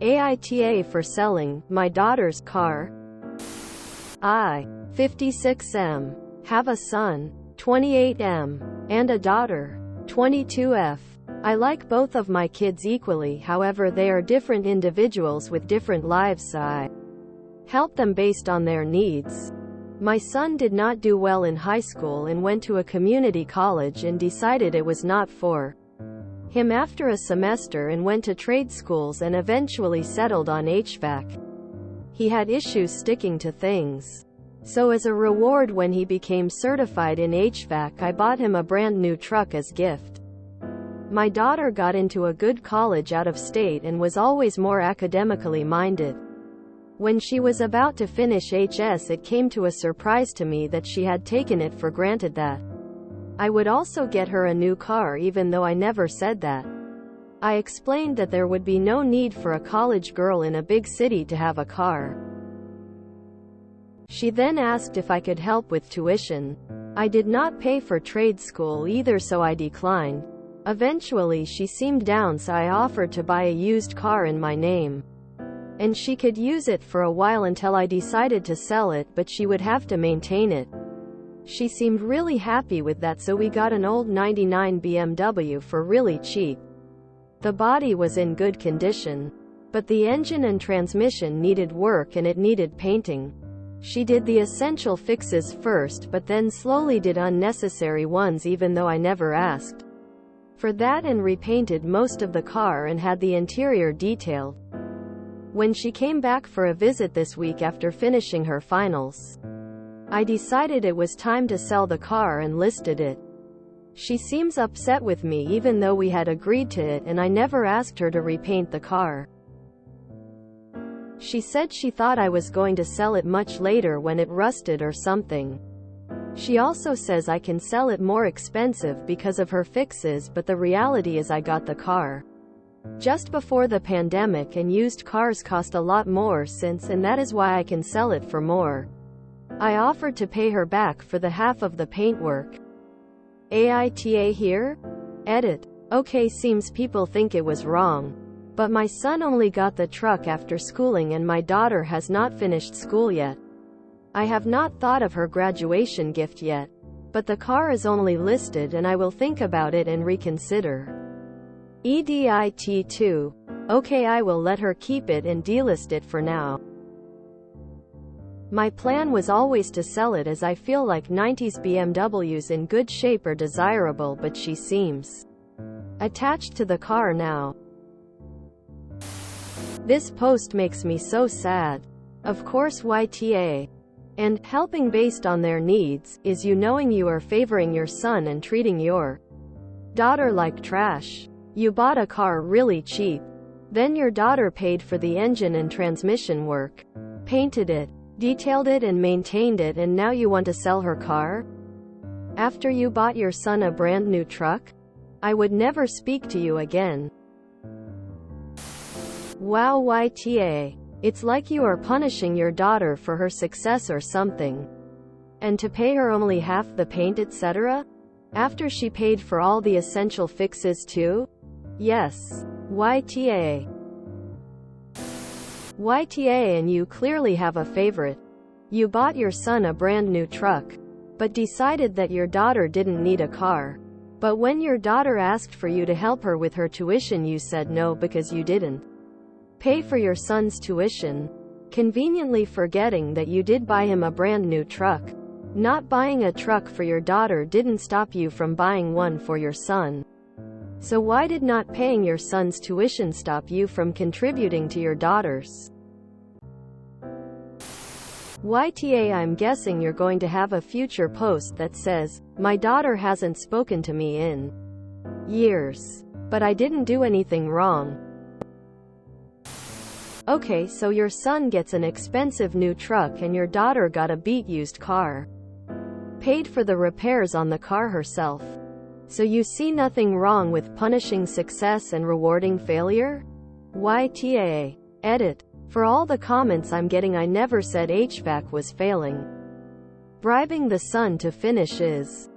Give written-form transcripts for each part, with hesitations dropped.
AITA for selling my daughter's car. I, 56M, have a son, 28M, and a daughter, 22F. I like both of my kids equally, however they are different individuals with different lives, so I help them based on their needs. My son did not do well in high school and went to a community college and decided it was not for him after a semester and went to trade schools and eventually settled on HVAC. He had issues sticking to things. So as a reward, when he became certified in HVAC, I bought him a brand new truck as gift. My daughter got into a good college out of state and was always more academically minded. When she was about to finish HS, it came to a surprise to me that she had taken it for granted that I would also get her a new car, even though I never said that. I explained that there would be no need for a college girl in a big city to have a car. She then asked if I could help with tuition. I did not pay for trade school either, so I declined. Eventually she seemed down, so I offered to buy a used car in my name. And she could use it for a while until I decided to sell it, but she would have to maintain it. She seemed really happy with that, so we got an old '99 BMW for really cheap. The body was in good condition, but the engine and transmission needed work and it needed painting. She did the essential fixes first, but then slowly did unnecessary ones even though I never asked for that, and repainted most of the car and had the interior detailed. When she came back for a visit this week after finishing her finals, I decided it was time to sell the car and listed it. She seems upset with me even though we had agreed to it and I never asked her to repaint the car. She said she thought I was going to sell it much later when it rusted or something. She also says I can sell it more expensive because of her fixes, but the reality is I got the car just before the pandemic, and used cars cost a lot more since, and that is why I can sell it for more. I offered to pay her back for the half of the paintwork. AITA here? Edit. Okay, seems people think it was wrong. But my son only got the truck after schooling and my daughter has not finished school yet. I have not thought of her graduation gift yet. But the car is only listed and I will think about it and reconsider. EDIT2. Okay, I will let her keep it and delist it for now. My plan was always to sell it, as I feel like 90s BMWs in good shape are desirable, but she seems attached to the car now. This post makes me so sad. Of course YTA. And helping based on their needs is you knowing you are favoring your son and treating your daughter like trash. You bought a car really cheap. Then your daughter paid for the engine and transmission work, painted it, detailed it and maintained it, and now you want to sell her car? After you bought your son a brand new truck? I would never speak to you again. Wow, YTA. It's like you are punishing your daughter for her success or something. And to pay her only half the paint, etc.? After she paid for all the essential fixes too? Yes. YTA. YTA, and you clearly have a favorite. You bought your son a brand new truck, but decided that your daughter didn't need a car. But when your daughter asked for you to help her with her tuition, you said no because you didn't pay for your son's tuition, conveniently forgetting that you did buy him a brand new truck. Not buying a truck for your daughter didn't stop you from buying one for your son. So why did not paying your son's tuition stop you from contributing to your daughter's? YTA, I'm guessing you're going to have a future post that says, my daughter hasn't spoken to me in years. But I didn't do anything wrong. Okay, so your son gets an expensive new truck and your daughter got a beat used car. Paid for the repairs on the car herself. So you see nothing wrong with punishing success and rewarding failure? YTA. Edit. For all the comments I'm getting, I never said HVAC was failing. Bribing the son to finish is.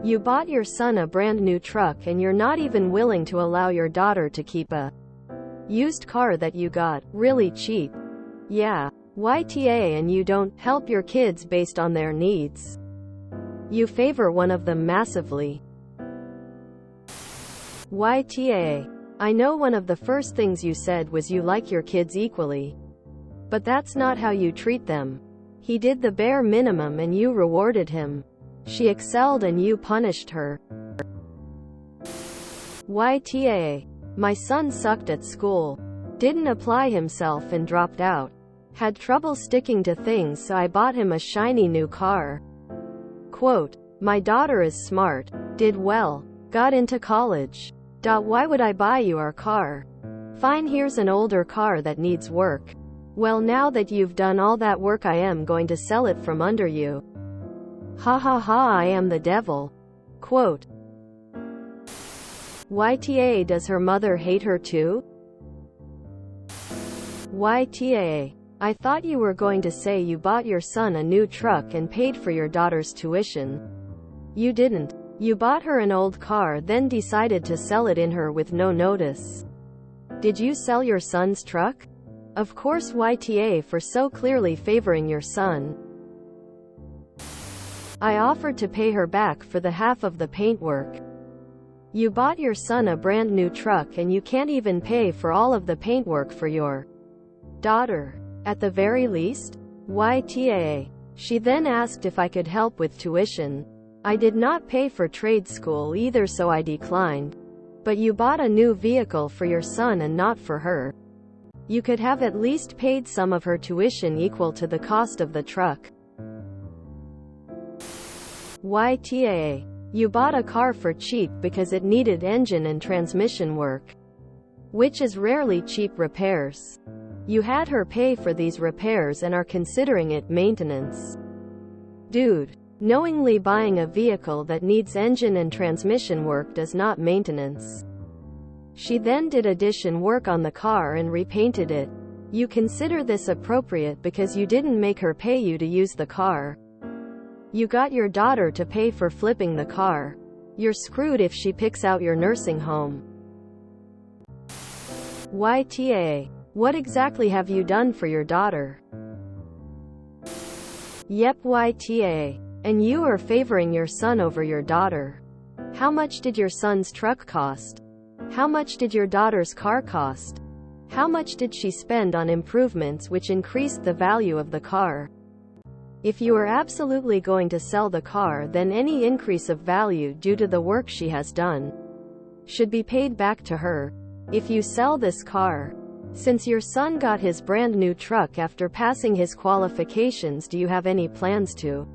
You bought your son a brand new truck and you're not even willing to allow your daughter to keep a Used car that you got, really cheap. Yeah. YTA, and you don't help your kids based on their needs. You favor one of them massively. YTA. I know one of the first things you said was you like your kids equally. But that's not how you treat them. He did the bare minimum and you rewarded him. She excelled and you punished her. YTA. My son sucked at school. Didn't apply himself and dropped out. Had trouble sticking to things, so I bought him a shiny new car. Quote, my daughter is smart, did well, got into college. Why would I buy you our car? Fine, here's an older car that needs work. Well, now that you've done all that work, I am going to sell it from under you. Ha ha ha, I am the devil. Quote. YTA. Does her mother hate her too? YTA. I thought you were going to say you bought your son a new truck and paid for your daughter's tuition. You didn't. You bought her an old car, then decided to sell it in her with no notice. Did you sell your son's truck? Of course. YTA. For so clearly favoring your son. I offered to pay her back for the half of the paintwork. You bought your son a brand new truck and you can't even pay for all of the paintwork for your daughter. At the very least? YTA. She then asked if I could help with tuition. I did not pay for trade school either, so I declined. But you bought a new vehicle for your son and not for her. You could have at least paid some of her tuition equal to the cost of the truck. YTA. You bought a car for cheap because it needed engine and transmission work, which is rarely cheap repairs. You had her pay for these repairs and are considering it maintenance. Dude. Knowingly buying a vehicle that needs engine and transmission work does not maintenance. She then did addition work on the car and repainted it. You consider this appropriate because you didn't make her pay you to use the car. You got your daughter to pay for flipping the car. You're screwed if she picks out your nursing home. YTA. What exactly have you done for your daughter? Yep. YTA. And you are favoring your son over your daughter. How much did your son's truck cost? How much did your daughter's car cost? How much did she spend on improvements which increased the value of the car? If you are absolutely going to sell the car, then any increase of value due to the work she has done should be paid back to her. If you sell this car, since your son got his brand new truck after passing his qualifications, do you have any plans to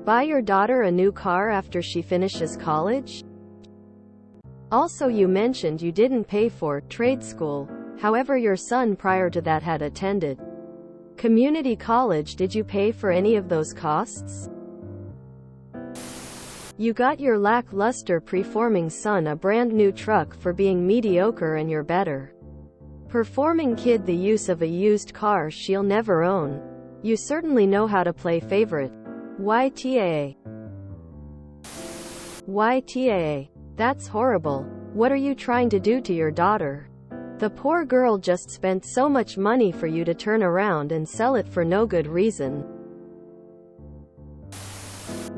buy your daughter a new car after she finishes college? Also, you mentioned you didn't pay for trade school. However, your son prior to that had attended community college. Did you pay for any of those costs? You got your lackluster performing son a brand new truck for being mediocre and your better performing kid the use of a used car she'll never own. You certainly know how to play favorite. YTA. YTA. That's horrible. What are you trying to do to your daughter? The poor girl just spent so much money for you to turn around and sell it for no good reason.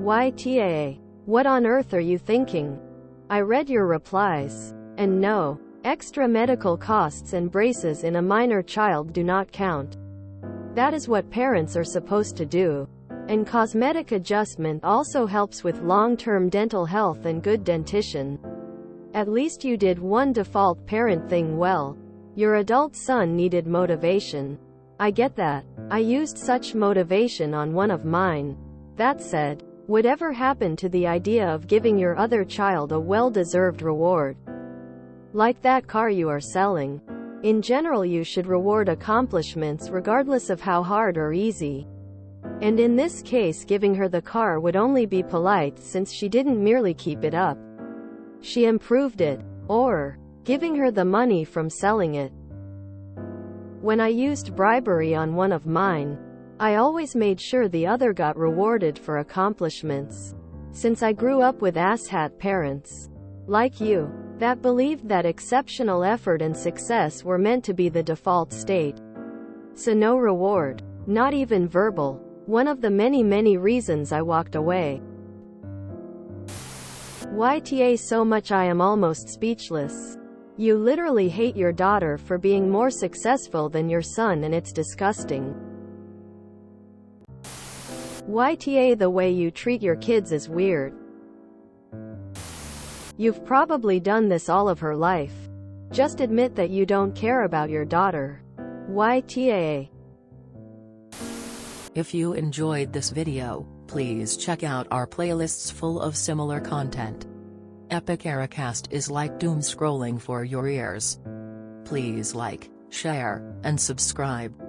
YTA. What on earth are you thinking? I read your replies. And no, extra medical costs and braces in a minor child do not count. That is what parents are supposed to do. And cosmetic adjustment also helps with long-term dental health and good dentition. At least you did one default parent thing well. Your adult son needed motivation. I get that. I used such motivation on one of mine. That said, whatever happened to the idea of giving your other child a well-deserved reward? Like that car you are selling. In general, you should reward accomplishments regardless of how hard or easy. And in this case, giving her the car would only be polite since she didn't merely keep it up. She improved it. Or giving her the money from selling it. When I used bribery on one of mine, I always made sure the other got rewarded for accomplishments. Since I grew up with asshat parents. Like you. that believed that exceptional effort and success were meant to be the default state. So no reward. Not even verbal. One of the many reasons I walked away. YTA so much I am almost speechless. You literally hate your daughter for being more successful than your son, and it's disgusting. YTA the way you treat your kids is weird. You've probably done this all of her life. Just admit that you don't care about your daughter. YTA. If you enjoyed this video, please check out our playlists full of similar content. Epic Ericast is like doom scrolling for your ears. Please like, share, and subscribe.